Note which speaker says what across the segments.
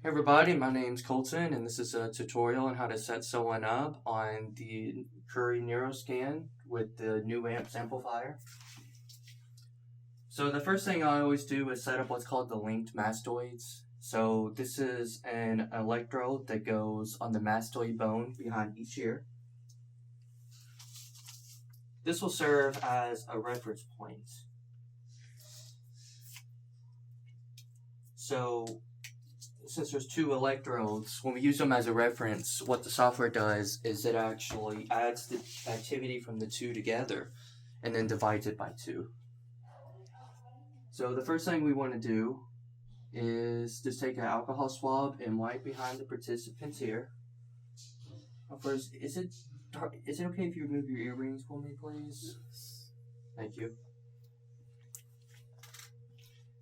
Speaker 1: Hey everybody, my name's Colton and this is a tutorial on how to set someone up on the Curry Neuroscan with the new amps amplifier. So the first thing I always do is set up what's called the linked mastoids. So this is an electrode that goes on the mastoid bone behind each ear. This will serve as a reference point. So since there's two electrodes, when we use them as a reference, what the software does is it actually adds the activity from the two together and then divides it by 2. So the first thing we want to do is just take an alcohol swab and wipe behind the participant's ear. First, is it okay if you remove your earrings for me, please? Thank you.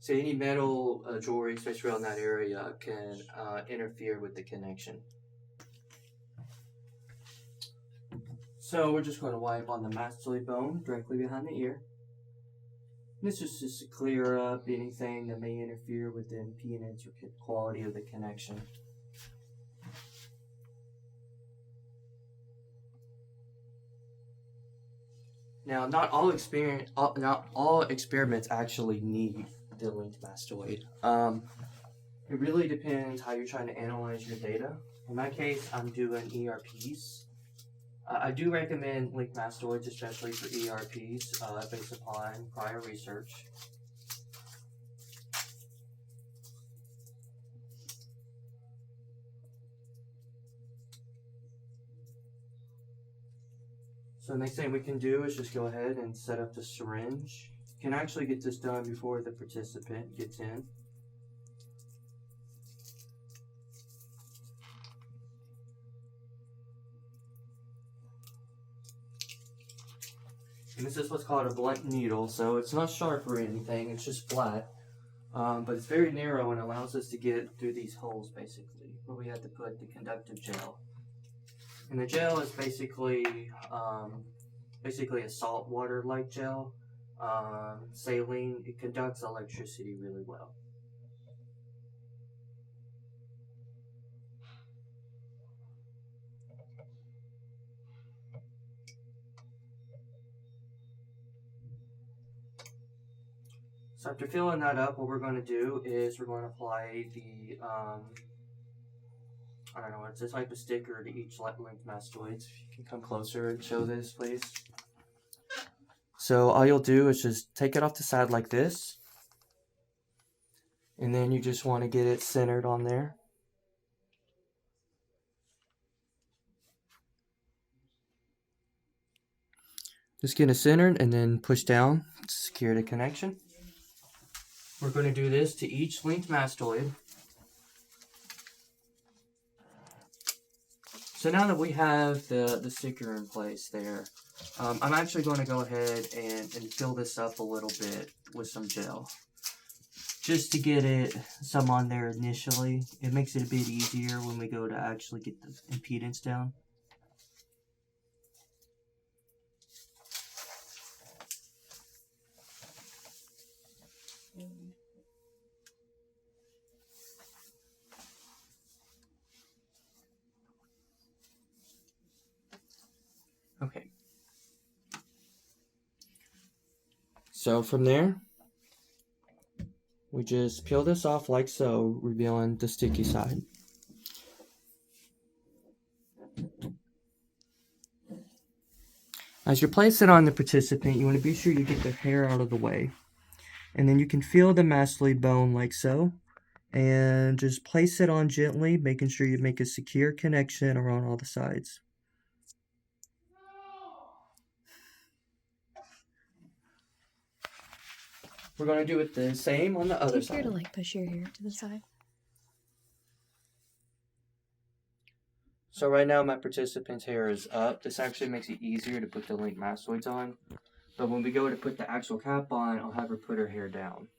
Speaker 1: So any metal jewelry, especially around that area, can interfere with the connection. So we're just going to wipe on the mastoid bone directly behind the ear. This is just to clear up anything that may interfere with the impedance or quality of the connection. Now, not all experiments actually need the linked mastoid. It really depends how you're trying to analyze your data. In my case, I'm doing ERPs. I do recommend linked mastoids, especially for ERPs, based upon prior research. So the next thing we can do is just go ahead and set up the syringe. You can actually get this done before the participant gets in. And this is what's called a blunt needle, so it's not sharp or anything, it's just flat. But it's very narrow and allows us to get through these holes, basically, where we have to put the conductive gel. And the gel is basically a salt water-like gel. Saline, it conducts electricity really well. So after filling that up, what we're going to do is we're going to apply the, I don't know, it's a type of sticker to each linked mastoids. If you can come closer and show this, please. So all you'll do is just take it off the side like this. And then you just want to get it centered on there. Just get it centered and then push down to secure the connection. We're going to do this to each linked mastoid. So now that we have the sticker in place there, I'm actually going to go ahead and fill this up a little bit with some gel. Just to get it some on there initially. It makes it a bit easier when we go to actually get the impedance down. Okay. So from there, we just peel this off like so, revealing the sticky side. As you place it on the participant, you want to be sure you get their hair out of the way. And then you can feel the mastoid bone like so. And just place it on gently, making sure you make a secure connection around all the sides. We're going to do it the same on the other side.
Speaker 2: Do you care to push your hair to the side?
Speaker 1: So right now my participant's hair is up. This actually makes it easier to put the linked mastoids on. But when we go to put the actual cap on, I'll have her put her hair down.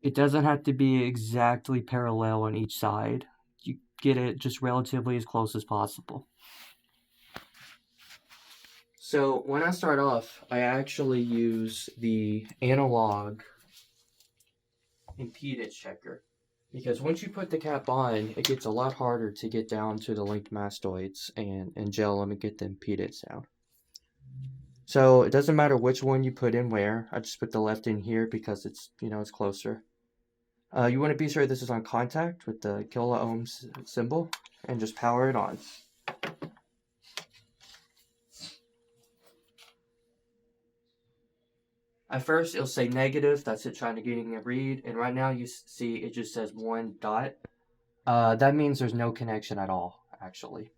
Speaker 1: It doesn't have to be exactly parallel on each side. You get it just relatively as close as possible. So when I start off, I actually use the analog impedance checker, because once you put the cap on, it gets a lot harder to get down to the linked mastoids and gel them and get the impedance down. So it doesn't matter which one you put in where. I just put the left in here because it's, it's closer. You want to be sure this is on contact with the kilo ohms symbol and just power it on. At first it'll say negative, that's it trying to get a read, and right now you see it just says 1 dot. That means there's no connection at all, actually.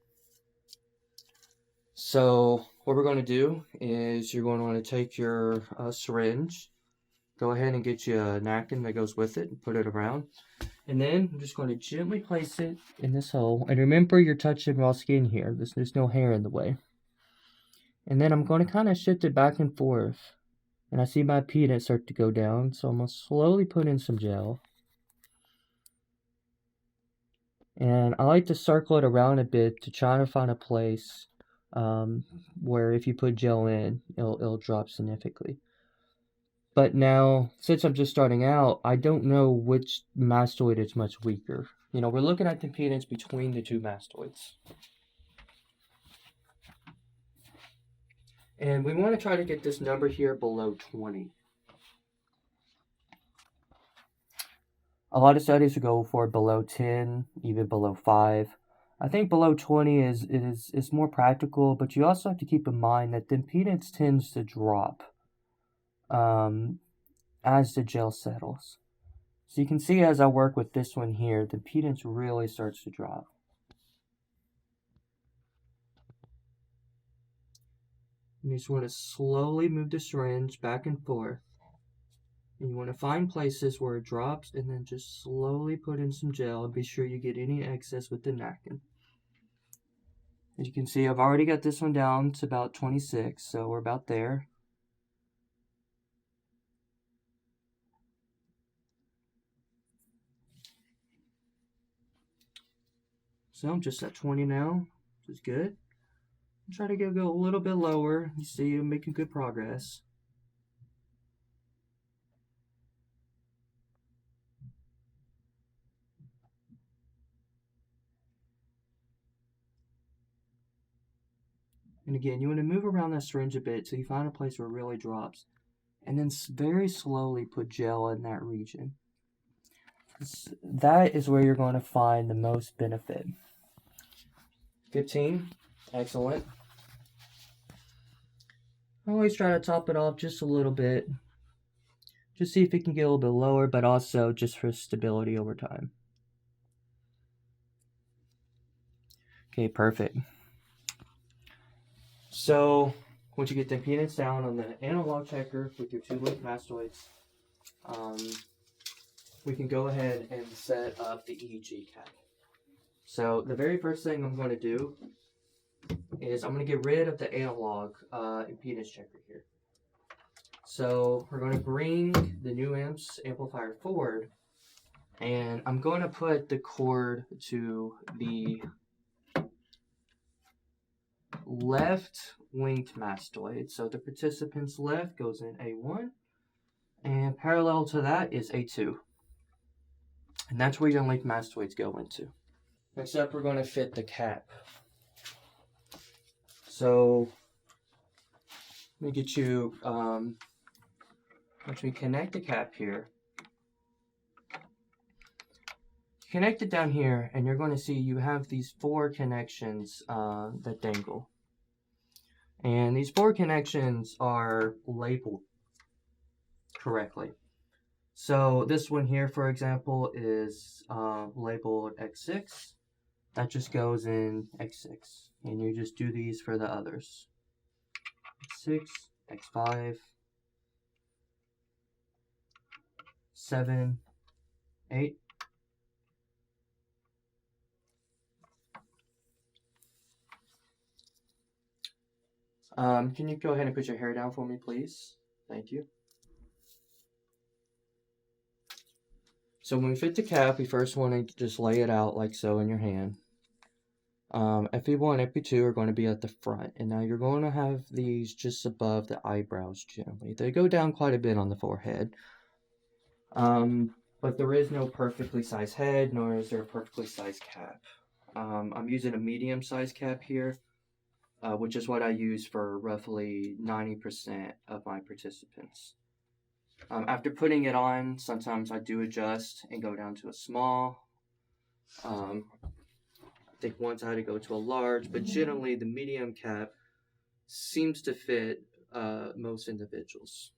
Speaker 1: So what we're going to do is you're going to want to take your syringe, go ahead and get you a napkin that goes with it and put it around. And then I'm just going to gently place it in this hole. And remember, you're touching raw skin here. There's no hair in the way. And then I'm going to kind of shift it back and forth. And I see my impedance start to go down. So I'm going to slowly put in some gel. And I like to circle it around a bit to try to find a place where if you put gel in, it'll drop significantly. But now, since I'm just starting out, I don't know which mastoid is much weaker. We're looking at the impedance between the two mastoids. And we want to try to get this number here below 20. A lot of studies will go for below 10, even below 5. I think below 20 is more practical, but you also have to keep in mind that the impedance tends to drop as the gel settles. So you can see as I work with this one here, the impedance really starts to drop. And you just want to slowly move the syringe back and forth. And you want to find places where it drops and then just slowly put in some gel and be sure you get any excess with the napkin. As you can see, I've already got this one down to about 26, so we're about there. So I'm just at 20 now, which is good. I'll try to go a little bit lower. You see I'm making good progress. And again, you want to move around that syringe a bit till you find a place where it really drops. And then very slowly put gel in that region. That is where you're going to find the most benefit. 15, excellent. I always try to top it off just a little bit. Just see if it can get a little bit lower, but also just for stability over time. Okay, perfect. So once you get the impedance down on the analog checker with your 2 linked mastoids, we can go ahead and set up the EEG cap. So the very first thing I'm going to do is I'm going to get rid of the analog impedance checker here. So we're going to bring the new amps amplifier forward, and I'm going to put the cord to the left linked mastoid. So the participant's left goes in A1, and parallel to that is A2. And that's where your linked mastoids go into. Next up, we're going to fit the cap. So let me get you, once we connect the cap here, connect it down here, and you're going to see you have these 4 connections that dangle. And these 4 connections are labeled correctly. So this one here, for example, is labeled X6. That just goes in X6. And you just do these for the others. X6, X5, 7, 8. Can you go ahead and put your hair down for me, please? Thank you. So when we fit the cap, we first want to just lay it out like so in your hand. FP1 and FP2 are going to be at the front, and now you're going to have these just above the eyebrows generally. They go down quite a bit on the forehead, but there is no perfectly sized head, nor is there a perfectly sized cap. I'm using a medium-sized cap here, which is what I use for roughly 90% of my participants. After putting it on, sometimes I do adjust and go down to a small. I think once I had to go to a large, but generally the medium cap seems to fit most individuals.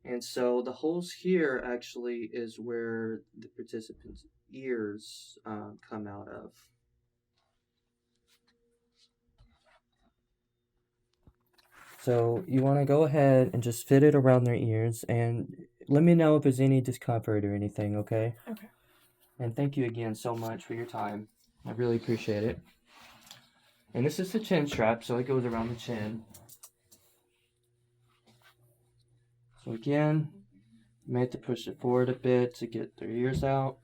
Speaker 1: And so the holes here actually is where the participants' ears come out of. So you want to go ahead and just fit it around their ears, and let me know if there's any discomfort or anything, okay?
Speaker 2: Okay.
Speaker 1: And thank you again so much for your time. I really appreciate it. And this is the chin strap, so it goes around the chin. So again, you may have to push it forward a bit to get their ears out.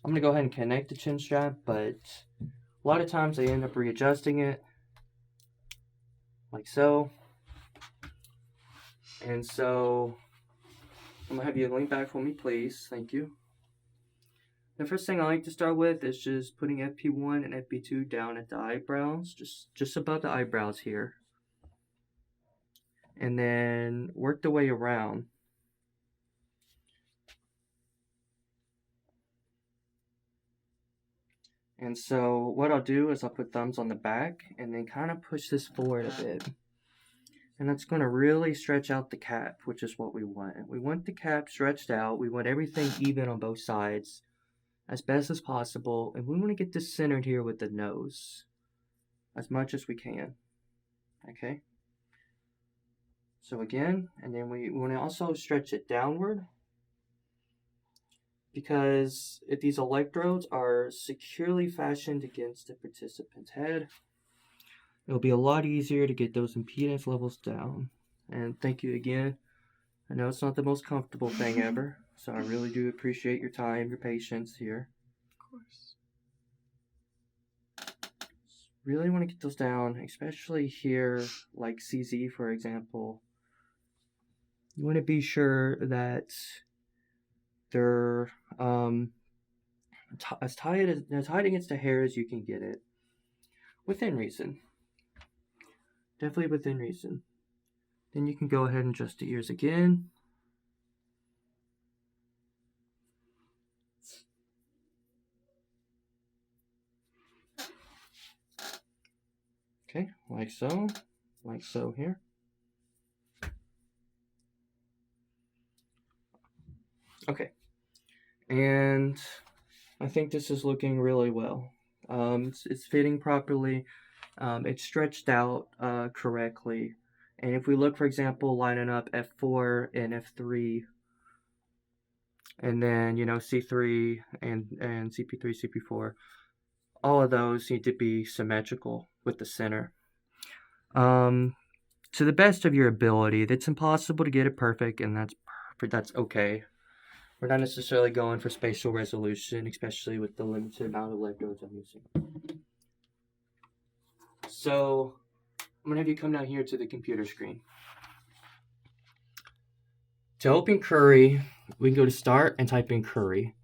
Speaker 1: I'm going to go ahead and connect the chin strap, but a lot of times I end up readjusting it, like so. And so I'm going to have you lean back for me, please. Thank you. The first thing I like to start with is just putting FP1 and FP2 down at the eyebrows, just above the eyebrows here. And then work the way around. And so what I'll do is I'll put thumbs on the back and then kind of push this forward a bit. And that's going to really stretch out the cap, which is what we want. We want the cap stretched out. We want everything even on both sides as best as possible. And we want to get this centered here with the nose as much as we can. Okay? So again, and then we want to also stretch it downward, because if these electrodes are securely fashioned against the participant's head, it'll be a lot easier to get those impedance levels down. And thank you again. I know it's not the most comfortable thing ever, so I really do appreciate your time, your patience here.
Speaker 2: Of course.
Speaker 1: Really want to get those down, especially here, like CZ, for example. You want to be sure that they're as tight against the hair as you can get it, within reason. Definitely within reason. Then you can go ahead and adjust the ears again. Okay, like so here. Okay, and I think this is looking really well. It's fitting properly. It's stretched out correctly. And if we look, for example, lining up F4 and F3, and then, C3 and CP3, CP4, all of those need to be symmetrical with the center. To the best of your ability. It's impossible to get it perfect, and that's okay. We're not necessarily going for spatial resolution, especially with the limited amount of electrodes I'm using. So I'm going to have you come down here to the computer screen. To open Curry, we can go to Start and type in Curry.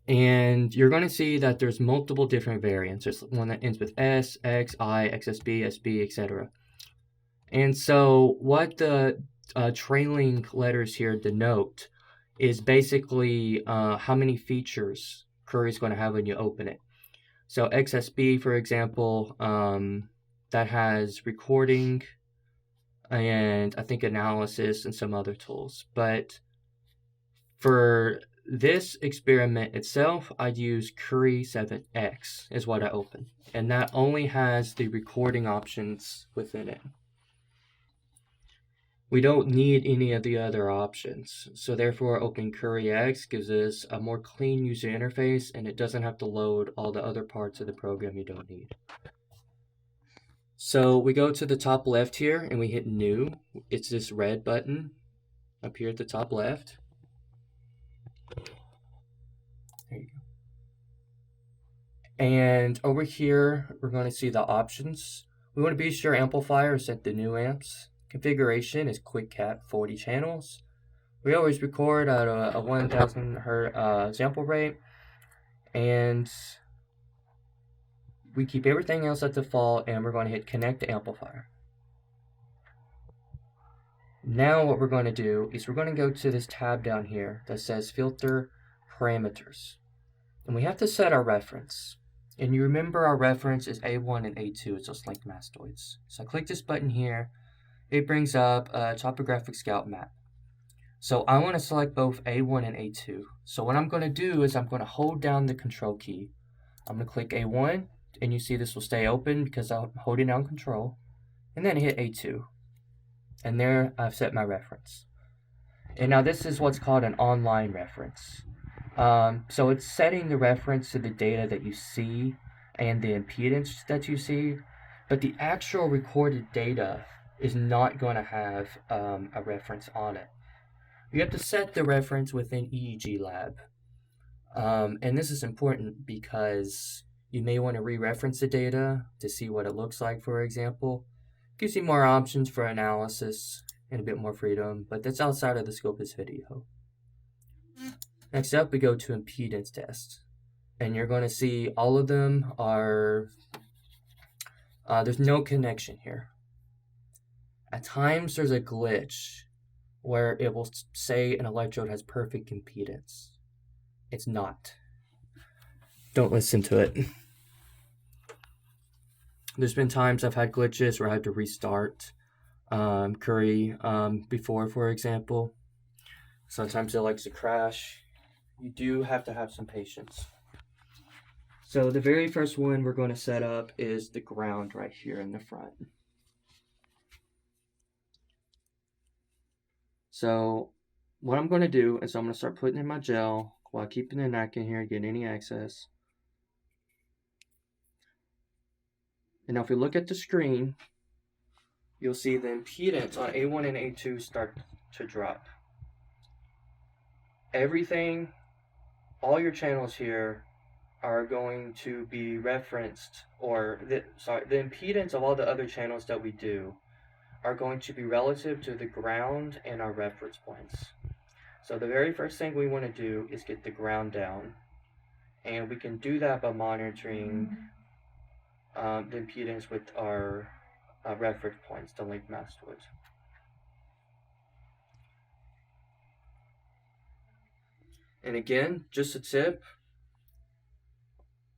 Speaker 1: And you're going to see that there's multiple different variants. There's one that ends with S, X, I, XSB, SB, etc. And so what the trailing letters here denote is basically how many features Curry is going to have when you open it. So XSB, for example, that has recording and I think analysis and some other tools. But for this experiment itself, I'd use Curry 7X is what I open. And that only has the recording options within it. We don't need any of the other options. So therefore, opening Curry X gives us a more clean user interface, and it doesn't have to load all the other parts of the program you don't need. So we go to the top left here, and we hit New. It's this red button up here at the top left. There you go. And over here, we're going to see the options. We want to be sure amplifier is set to new amps. Configuration is quick cap 40 channels. We always record at a 1000 hertz sample rate. And we keep everything else at default, and we're going to hit connect to amplifier. Now what we're going to do is we're going to go to this tab down here that says filter parameters. And we have to set our reference. And you remember our reference is A1 and A2, it's just like mastoids. So I click this button here, it brings up a topographic scout map. So I want to select both A1 and A2. So what I'm going to do is I'm going to hold down the control key. I'm going to click A1, and you see this will stay open because I'm holding down control. And then hit A2. And there I've set my reference. And now this is what's called an online reference. So it's setting the reference to the data that you see and the impedance that you see, but the actual recorded data is not going to have a reference on it. You have to set the reference within EEG lab. And this is important because you may want to re-reference the data to see what it looks like, for example. Gives you more options for analysis and a bit more freedom, but that's outside of the scope of this video. Next up, we go to impedance test. And you're going to see all of them are, there's no connection here. At times, there's a glitch where it will say an electrode has perfect impedance. It's not. Don't listen to it. There's been times I've had glitches where I had to restart Curry before, for example. Sometimes it likes to crash. You do have to have some patience. So the very first one we're going to set up is the ground right here in the front. So what I'm going to do is I'm going to start putting in my gel while keeping the neck in here, getting any excess. And now if we look at the screen, you'll see the impedance on A1 and A2 start to drop. Everything, all your channels here are going to be referenced, or the impedance of all the other channels that we do are going to be relative to the ground and our reference points. So the very first thing we want to do is get the ground down, and we can do that by monitoring the impedance with our reference points, the link mastoids. And again, just a tip,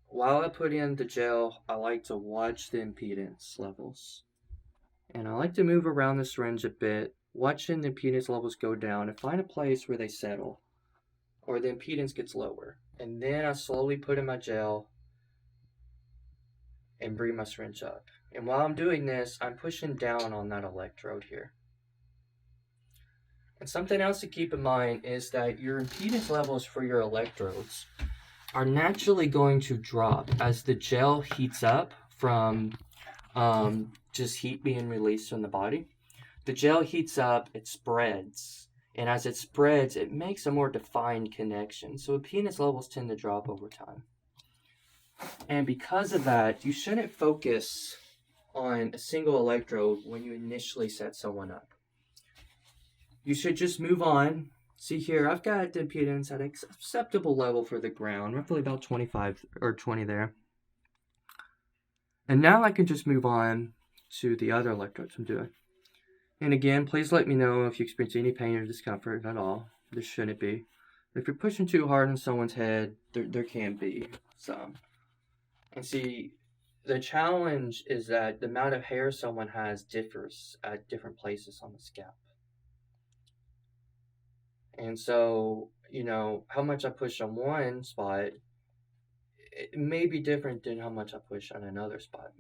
Speaker 1: while I put in the gel, I like to watch the impedance levels. And I like to move around the syringe a bit, watching the impedance levels go down and find a place where they settle, or the impedance gets lower. And then I slowly put in my gel and bring my syringe up. And while I'm doing this, I'm pushing down on that electrode here. And something else to keep in mind is that your impedance levels for your electrodes are naturally going to drop as the gel heats up from just heat being released from the body. The gel heats up, it spreads, and as it spreads, it makes a more defined connection. So impedance levels tend to drop over time. And because of that, you shouldn't focus on a single electrode when you initially set someone up. You should just move on. See here, I've got the impedance at an acceptable level for the ground, roughly about 25 or 20 there. And now I can just move on to the other electrodes I'm doing. And again, please let me know if you experience any pain or discomfort at all. There shouldn't be. If you're pushing too hard on someone's head, there can be some. And see, the challenge is that the amount of hair someone has differs at different places on the scalp. And so, you know, how much I push on one spot, it may be different than how much I push on another spot.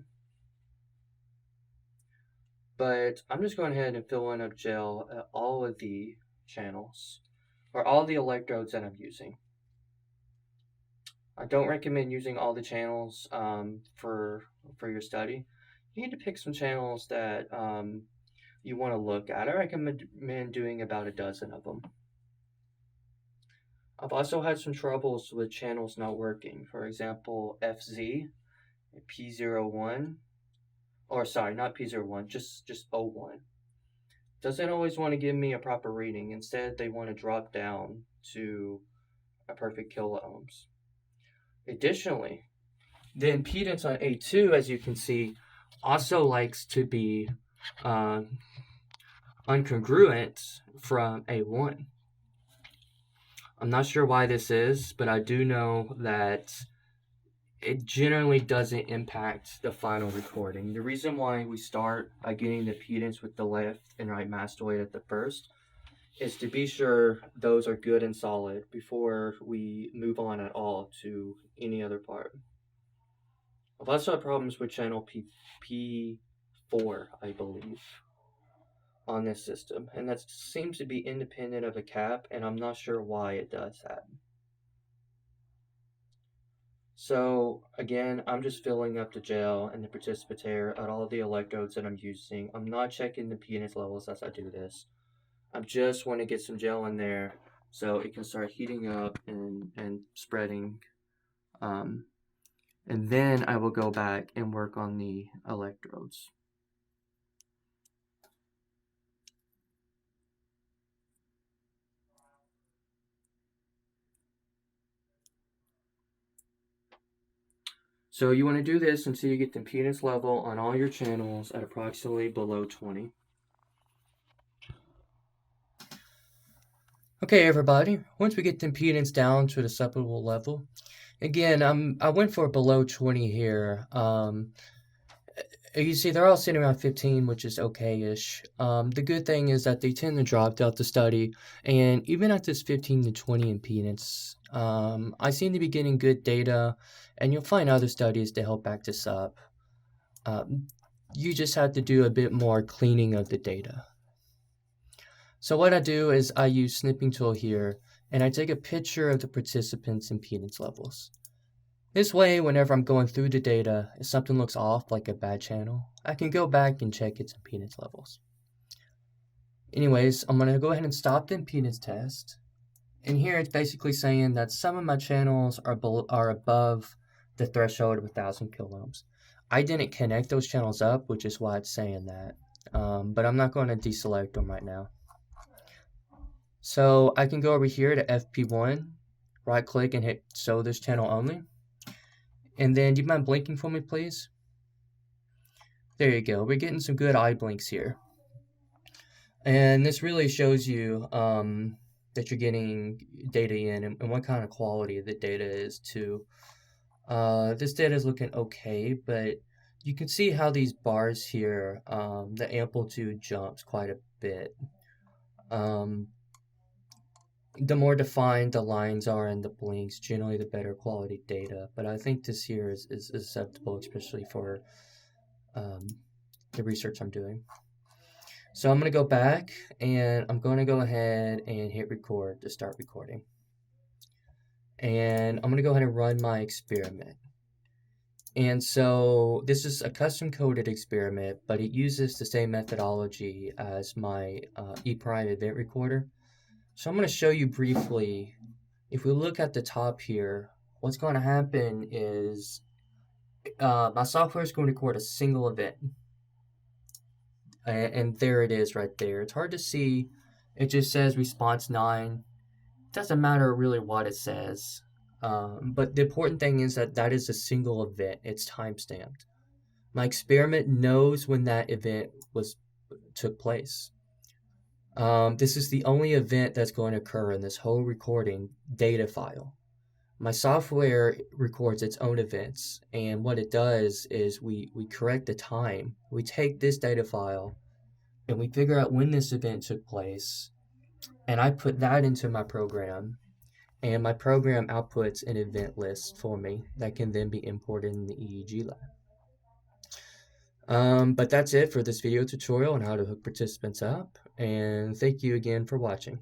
Speaker 1: But I'm just going ahead and filling up gel at all of the channels, or all the electrodes that I'm using. I don't recommend using all the channels for your study. You need to pick some channels that you want to look at. I recommend doing about a dozen of them. I've also had some troubles with channels not working. For example, FZ, P01, or sorry, not P01, just O1. Doesn't always want to give me a proper reading. Instead, they want to drop down to a perfect kiloohms. Additionally, the impedance on A2, as you can see, also likes to be uh, uncongruent from A1. I'm not sure why this is, but I do know that it generally doesn't impact the final recording. The reason why we start by getting the impedance with the left and right mastoid at the first is to be sure those are good and solid before we move on at all to any other part. I've also had problems with channel P4, I believe, on this system, and that seems to be independent of a cap, and I'm not sure why it does that. So again, I'm just filling up the gel and the precipitator at all the electrodes that I'm using. I'm not checking the impedance levels as I do this. I just want to get some gel in there so it can start heating up and spreading. And then I will go back and work on the electrodes. So you want to do this until you get the impedance level on all your channels at approximately below 20. Okay, everybody, once we get the impedance down to an acceptable level, again, I went for below 20 here. You see, they're all sitting around 15, which is okay-ish. The good thing is that they tend to drop throughout the study, and even at this 15 to 20 impedance, I seem to be getting good data, and you'll find other studies to help back this up. You just have to do a bit more cleaning of the data. So what I do is I use snipping tool here, and I take a picture of the participants' impedance levels. This way, whenever I'm going through the data, if something looks off, like a bad channel, I can go back and check its impedance levels. Anyways, I'm going to go ahead and stop the impedance test. And here it's basically saying that some of my channels are above the threshold of 1,000 kiloohms. I didn't connect those channels up, which is why it's saying that. But I'm not going to deselect them right now. So I can go over here to FP1, right click and hit show this channel only. And then, do you mind blinking for me, please? There you go. We're getting some good eye blinks here. And this really shows you that you're getting data in and what kind of quality the data is too. This data is looking okay, but you can see how these bars here, the amplitude jumps quite a bit. The more defined the lines are and the blinks, generally the better quality data. But I think this here is acceptable, especially for the research I'm doing. So I'm going to go back and I'm going to go ahead and hit record to start recording. And I'm going to go ahead and run my experiment. And so this is a custom coded experiment, but it uses the same methodology as my E' event recorder. So I'm going to show you briefly. If we look at the top here, what's going to happen is my software is going to record a single event. And there it is right there. It's hard to see. It just says response 9. It doesn't matter really what it says. But the important thing is that that is a single event. It's time-stamped. My experiment knows when that event took place. This is the only event that's going to occur in this whole recording data file. My software records its own events, and what it does is we correct the time. We take this data file, and we figure out when this event took place, and I put that into my program, and my program outputs an event list for me that can then be imported in the EEG lab. But that's it for this video tutorial on how to hook participants up, and thank you again for watching.